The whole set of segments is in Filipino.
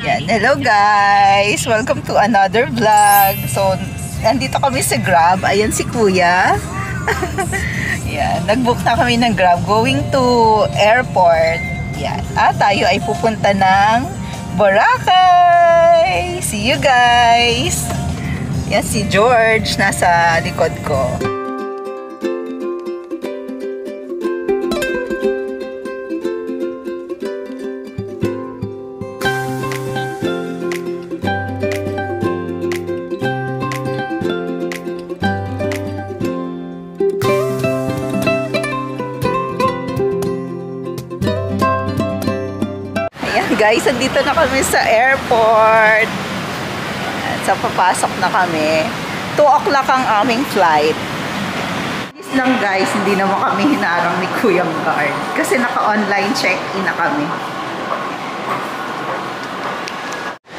Yan. Hello guys! Welcome to another vlog. So, nandito kami sa Grab. Ayan si Kuya. Yan. Nag-book na kami ng Grab going to airport. Yan. Tayo ay pupunta ng Boracay. See you guys! Yan si George nasa likod ko. Guys, andito na kami sa airport. So, papasok na kami. 2 o'clock ang aming flight. Please lang guys, hindi naman kami hinarang ni Kuyang Guard. Kasi naka-online check-in na kami.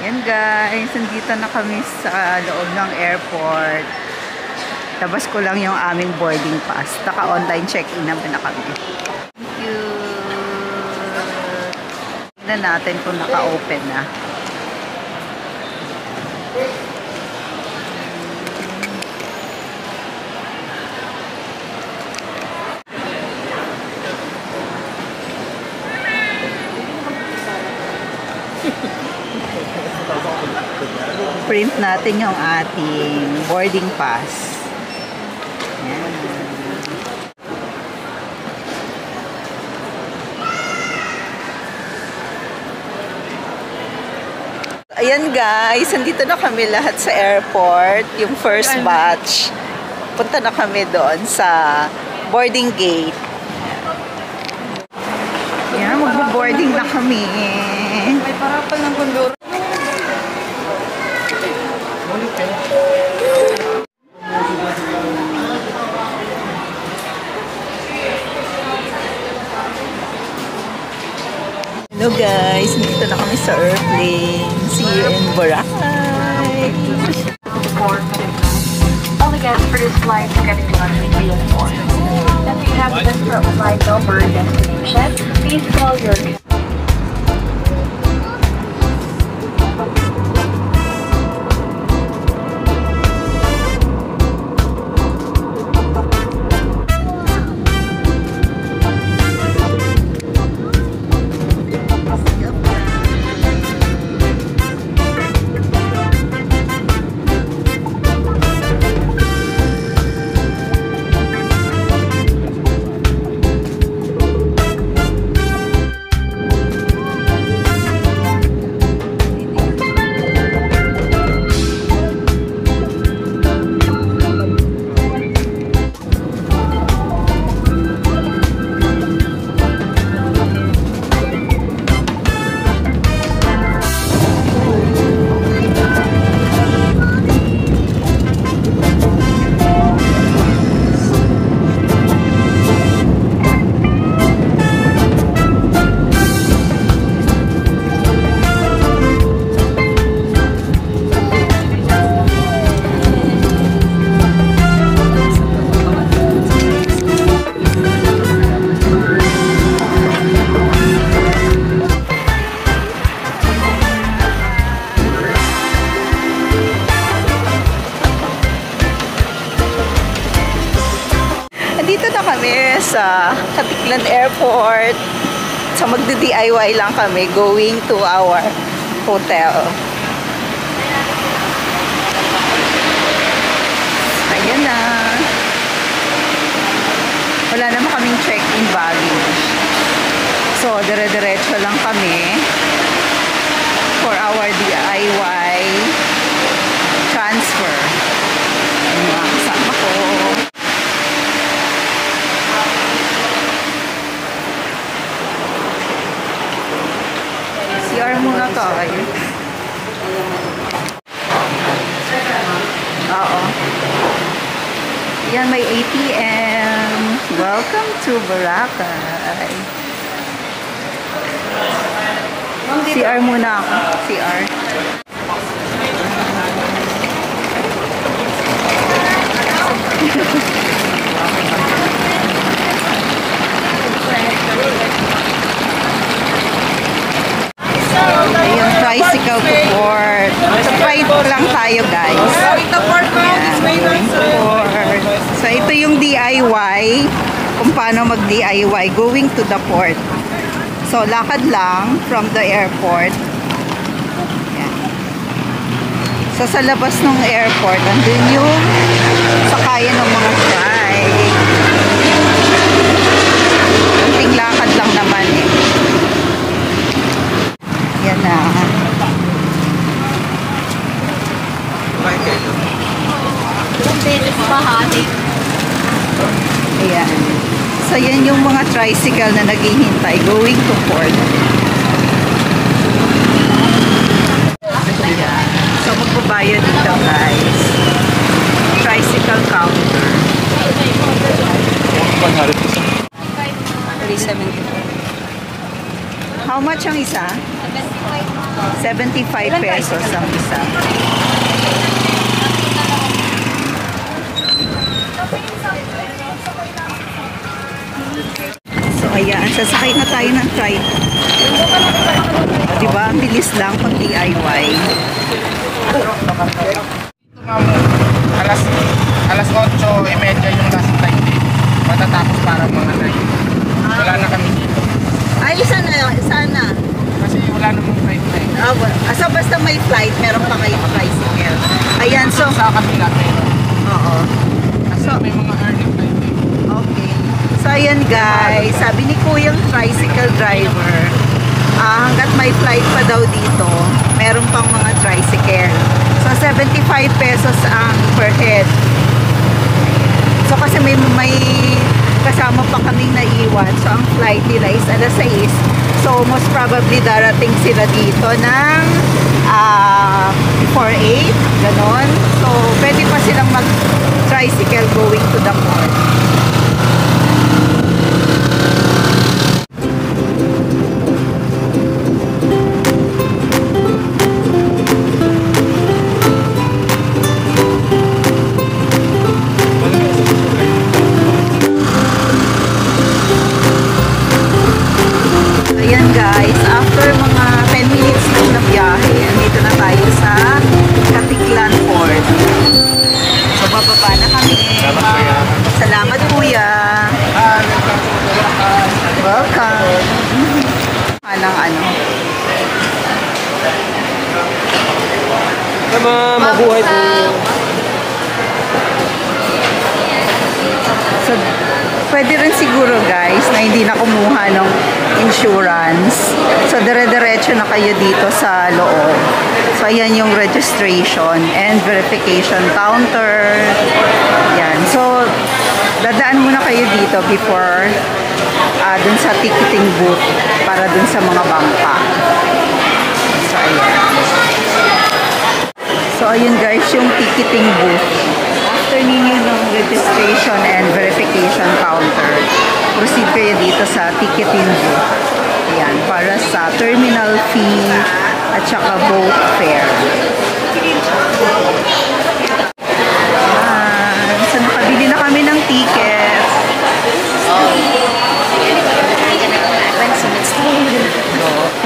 Yan guys, andito na kami sa loob ng airport. Tabas ko lang yung aming boarding pass. Naka-online check-in naman na kami. Na natin kung naka-open na. Print natin yung ating boarding pass. Yan. Ayan guys, andito na kami lahat sa airport, yung first batch. Punta na kami doon sa boarding gate. Ayan, magbo-boarding na kami. May parapal ng kondor. Hello guys, dito na kami sa airplane. See you in Boracay. All the guests for this flight are getting on the airport. If you have different flight number destination, please call your Dito na kami sa Katiklan Airport. So magdi-DIY lang kami going to our hotel. Ayan na. Wala naman kaming check-in baggage. So dire-diretso lang kami for our DIY transfer. Yung mga kasama ko. CR muna tayo. Oo. Yan, may ATM. Welcome to Boracay. CR muna ako. CR. Ayun, tricycle lang tayo, guys. Ayan. So, ito yung DIY. Kung paano mag-DIY. Going to the port. So, lakad lang from the airport. Ayan. So, sa labas ng airport, andun yung sakayan ng mga flight. Kunting lakad lang naman eh. Yan na. Ayan. So, yan yung mga tricycle na naghihintay going to port. Ayan. So, magbabayad dito, guys. Tricycle counter. 374. How much ang isa? 75 pesos ang isa. So, ayan. Sasakay na tayo ng tricycle. Diba? Ang bilis lang pag DIY. Alas 8:30 yung last time din. Matatapos para mga 9. Wala na kami dito. Ay, sana. Kasi wala namang flight na eh. So, basta may flight, meron pa kayong tricycle. Ayan, so... Sa kabila meron. Oo. Kasi may mga early flight eh. Okay. So, ayan guys, sabi ni Kuyang tricycle driver, hanggat may flight pa daw dito, meron pang mga tricycle. So, 75 pesos ang per head. So, kasi may kasama pa kaming naiwan. So, ang flight nila is alas 6. So, most probably darating sila dito ng 4:08, ganon. So, pwede pa silang mag-tricycle going to the port. Ayan guys, after mga 10 minutes lang na biyahe, andito na tayo sa Katiklan Port. So bababa na kami. Salamat kuya. Welcome. Anong ano? Mabuhay po. So, pwede rin siguro guys na hindi na kumuha ng insurance. So, dire-diretso na kayo dito sa loob. So, ayan yung registration and verification counter. Yan. So, dadaan muna kayo dito before dun sa ticketing booth para dun sa mga bangka. So, ayan. So, ayun guys, yung ticketing booth. After ninyo ng registration and verification counter, proceed kayo dito sa ticketing booth. Ayan, para sa terminal fee at saka boat fare. Ayan, so nakabili na kami ng ticket. So,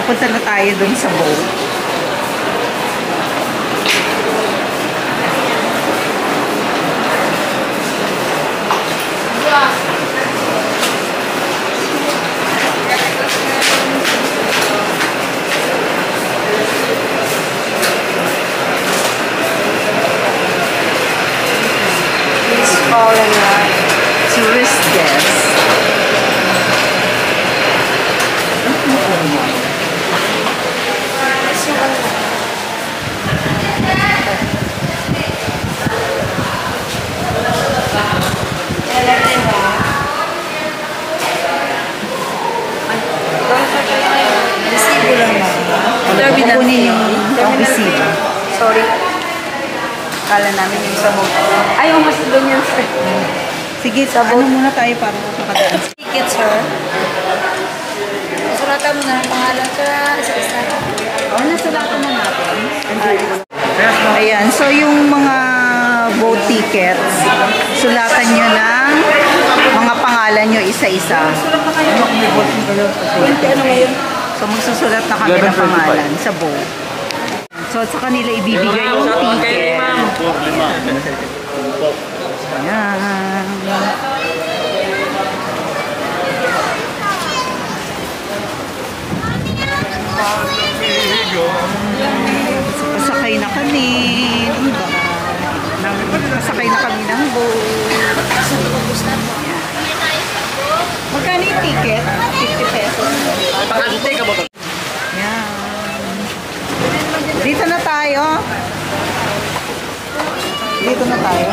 pupunta na tayo dun sa boat. Tourist guests. Kukunin yung resibo. Sorry. Kala namin yung sabog. Ay, yung mas doon yan, sir. Sige, ano muna tayo para makadaan. Ticket, sir. Suratan mo na ang pangalan, sir. Isa-isa. Oo, nasulatan na natin. Ayan, so yung mga boat tickets, sulatan nyo ng mga pangalan nyo isa-isa. So magsusulat na kami ng pangalan sa boat. So, sa kanila ibibigay yung ticket. Ayan. So, pasakay na kami. Diba? Pasakay na kami ng boat. Ayan. Magkano yung ticket? 50 pesos. Ayan. Dito na tayo. Dito na tayo.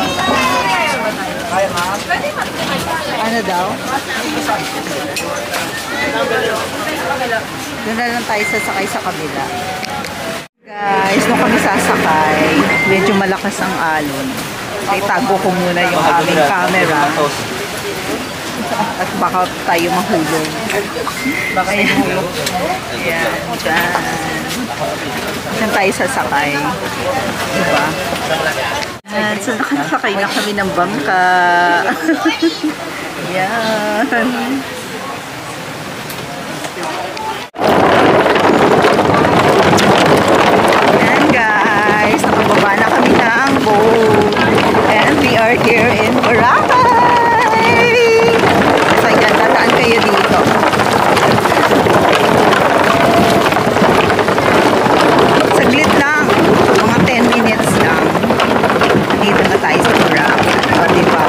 Ano daw? Doon na lang tayo sasakay sa kabila. Guys, nung kami sasakay, medyo malakas ang alon. Ay, tago ko muna yung aming camera. At baka tayo mahulog. Baka mahulog. Ayan, dyan. Saan tayo sasakay? Diba? Ayan, so nakasakay na kami ng bangka. Ayan. Ayan guys, nakababa na kami ng boat. And we are here in Boracay. So ayan, dadaan kayo dito. Saglit lang, mga 10 minutes lang. Dito na tayo sa Boracay. O, diba?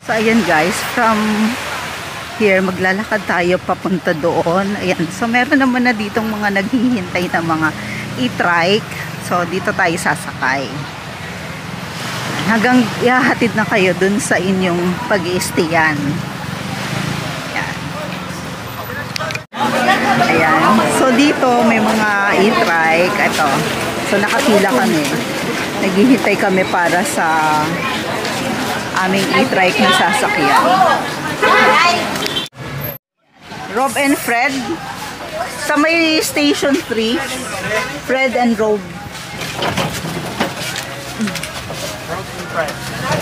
So, ayan guys, from here, maglalakad tayo papunta doon. Ayan, so meron naman na ditong mga naghihintay na mga e-trike. So, dito tayo sasakay. Hanggang ihahatid na kayo dun sa inyong pag-i-stayan. Ayan. Ayan. So, dito may mga e-trike. Ito. So, nakapila kami. Naghihintay kami para sa aming e-trike na sasakyan. Rob and Fred. Sa may Station 3. Fred and Rob.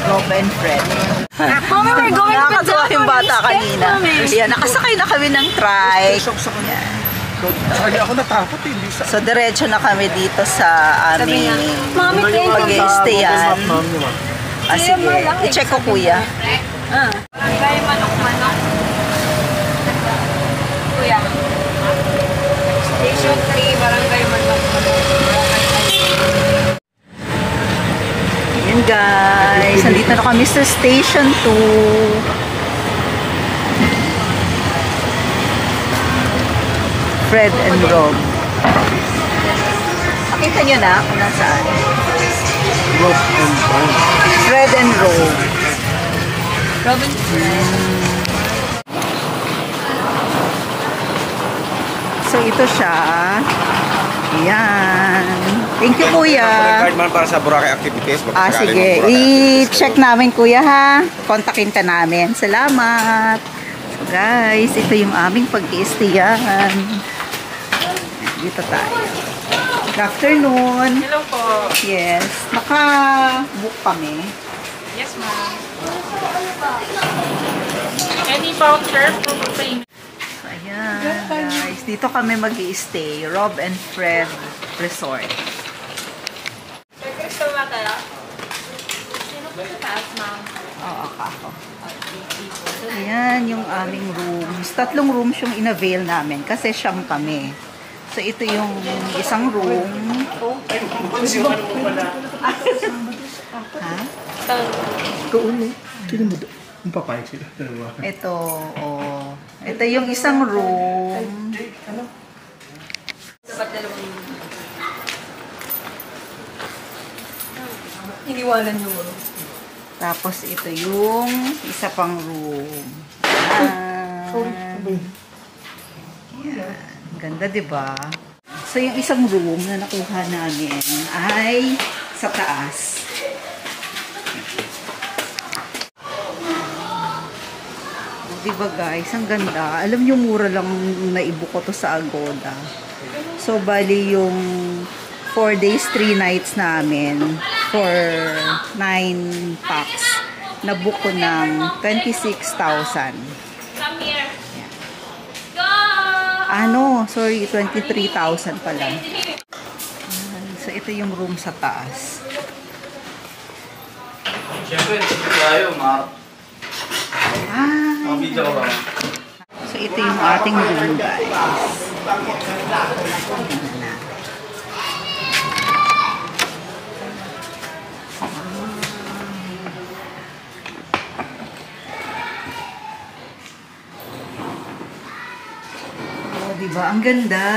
Rob and Fred. Mama, we're going to Nakakatuwa yung bata kanina. Ayan, nakasakay na kami ng trike. Ayan. Ako natakot hindi sa... So, diretso na kami dito sa aming Mami, pag-i-stayan. Sige. I-check ko, kuya. Barangay Manok-Manok. Kuya. Station 3, Barangay Manok-Manok. Ayan guys, nandito na kami sa Station 2. Fred and Rob. Nakita nyo na kung nasaan. Fred and Rob. Robin. So ito siya. Ayan. Thank you, kuya. Card man para sa Boracay activities. Sige. I-check namin, kuya, ha. Kontakin ka namin. Salamat. So, guys, ito yung aming pag-i-stayan. Dito tayo. Good afternoon. Hello po. Yes. Naka-book kami. Yes, ma'am. Any voucher for payment? So, ayan, guys. Dito kami mag-i-stay. Rob and Fred Resort. Crystal ba tayo? Sino po sa taas, ma'am? Oo, ako. Ayan yung aming rooms. 3 rooms yung in-avail namin kasi siyam kami. So, ito yung isang room. Ha? Kaulo. Sino mo doon? Ang papayag sila. Ito, oh. Ito yung isang room. Dapat dalawang iniwanan yung room. Tapos, ito yung isa pang room. Yan. Ganda, diba? So, yung isang room na nakuha namin ay sa taas. Diba guys? Ang ganda. Alam nyo, mura lang naibook ko to sa Agoda. So, bali yung 4 days, 3 nights namin for 9 packs nabook ko ng 26,000. Come here. Go! Sorry, 23,000 pala. So, ito yung room sa taas. Siyempre, tayo, Mark. Mga video ka ba? So, ito yung ating room, guys. Oh, diba? Ang ganda.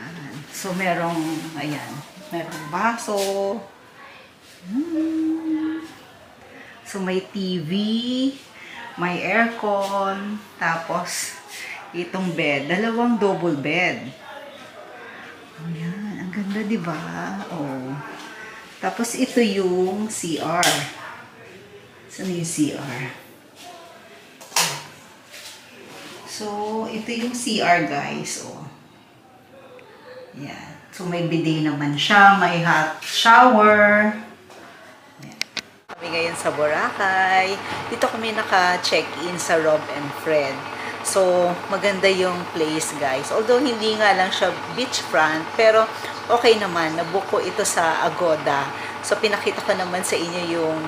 Ayan. So, merong baso. So, may TV, may aircon, tapos, itong bed. Dalawang double bed. Ayan. Ang ganda, diba? Oh. Tapos, ito yung CR. Saan yung CR? So, ito yung CR, guys. Oh. Ayan. So, may bidet naman siya. May hot shower. Ayan. Kami ngayon sa Boracay. Dito kami naka-check-in sa Rob and Fred. So, maganda yung place, guys. Although, hindi nga lang siya beachfront, pero okay naman. Nabook ko ito sa Agoda. So, pinakita ko naman sa inyo yung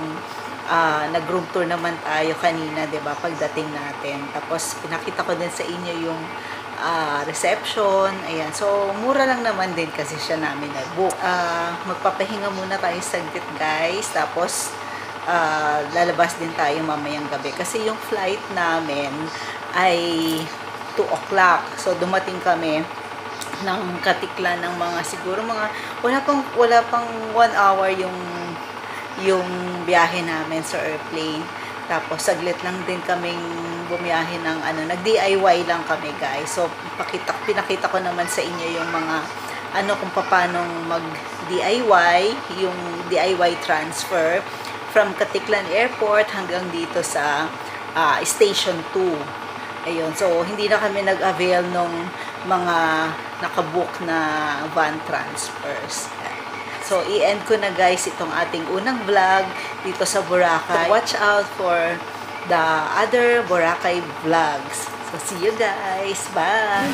nag-room tour naman tayo kanina, 'di ba? Pagdating natin. Tapos pinakita ko din sa inyo yung reception. Ayan. So mura lang naman din kasi siya namin nag-book. Magpapahinga muna tayo saglit, guys. Tapos lalabas din tayo mamayang gabi kasi yung flight namin ay 2 o'clock. So dumating kami ng Katiklan ng mga siguro mga wala pang 1 hour yung biyahe namin sa airplane. Tapos saglit lang din kaming bumiyahe ng nag-DIY lang kami, guys. So pinakita ko naman sa inyo yung mga kung paano mag-DIY, yung DIY transfer from Katiklan Airport hanggang dito sa Station 2. Ayun. So hindi na kami nag-avail nung mga nakabook na van transfers. So, i-end ko na, guys, itong ating unang vlog dito sa Boracay. So, watch out for the other Boracay vlogs. So, see you guys. Bye!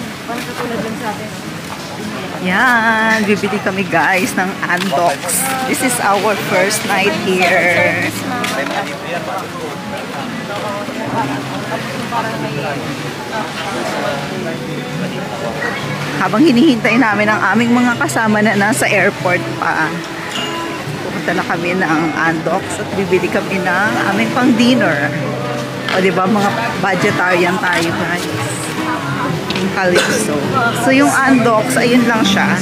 Yan, bibili kami, guys, ng Andox. This is our first night here. Habang hinihintay namin ang aming mga kasama na nasa airport pa, pupunta na kami ng Andox at bibili kami ng aming pang dinner. O diba, mga vegetarian tayo, guys. Yung Calypso. So yung Andox, ayun lang siya.